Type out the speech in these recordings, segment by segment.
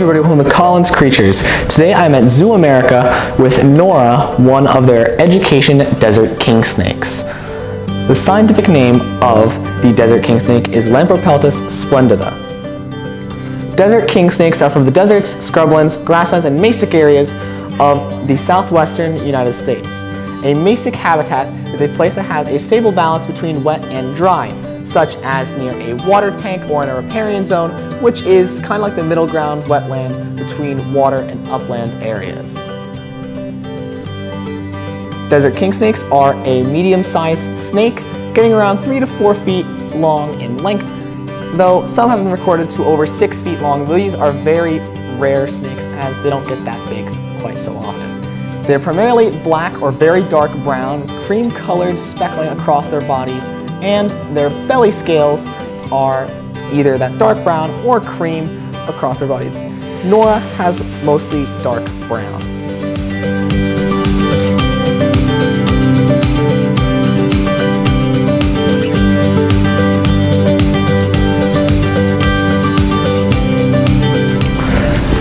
everybody, welcome to Collins Creatures. Today I'm at ZooAmerica with Nora, one of their education desert king snakes. The scientific name of the desert king snake is Lampropeltis splendida. Desert king snakes are from the deserts, scrublands, grasslands, and mesic areas of the southwestern United States. A mesic habitat is a place that has a stable balance between wet and dry, such as near a water tank or in a riparian zone, which is kind of like the middle ground wetland between water and upland areas. Desert king snakes are a medium-sized snake, getting around 3 to 4 feet long in length, though some have been recorded to over 6 feet long. These are very rare snakes as they don't get that big quite so often. They're primarily black or very dark brown, cream-colored speckling across their bodies, and their belly scales are either that dark brown or cream across their body. Nora has mostly dark brown.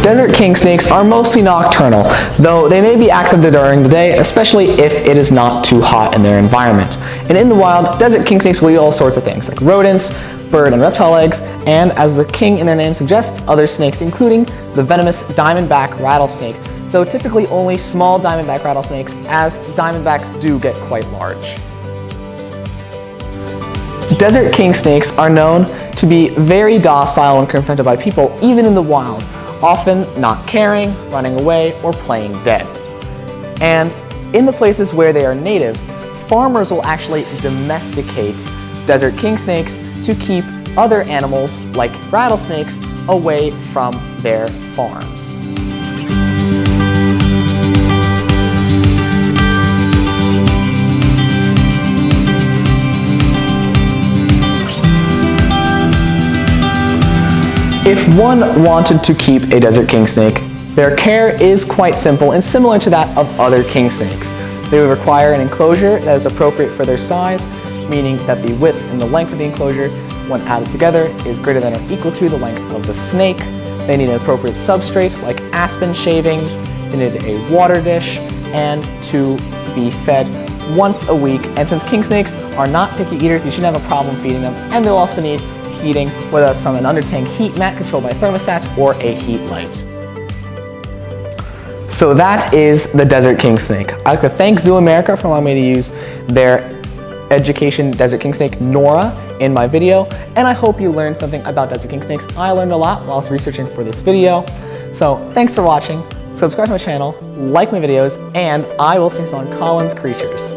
Desert king snakes are mostly nocturnal, though they may be active during the day, especially if it is not too hot in their environment. And in the wild, desert king snakes will eat all sorts of things, like rodents, bird and reptile eggs, and as the king in their name suggests, other snakes, including the venomous diamondback rattlesnake, though typically only small diamondback rattlesnakes, as diamondbacks do get quite large. Desert king snakes are known to be very docile when confronted by people, even in the wild, often not caring, running away, or playing dead. And in the places where they are native, farmers will actually domesticate desert king snakes to keep other animals, like rattlesnakes, away from their farms. If one wanted to keep a desert king snake, their care is quite simple and similar to that of other king snakes. They would require an enclosure that is appropriate for their size, meaning that the width and the length of the enclosure, when added together, is greater than or equal to the length of the snake. They need an appropriate substrate, like aspen shavings. They need a water dish, and to be fed once a week. And since king snakes are not picky eaters, you shouldn't have a problem feeding them. And they'll also need heating, whether that's from an under-tank heat mat controlled by thermostats or a heat light. So that is the desert king snake. I'd like to thank ZooAmerica for allowing me to use their education desert king snake, Nora, in my video, and I hope you learned something about desert king snakes. I learned a lot while I was researching for this video. So thanks for watching, subscribe to my channel, like my videos, and I will see you on Collins Creatures.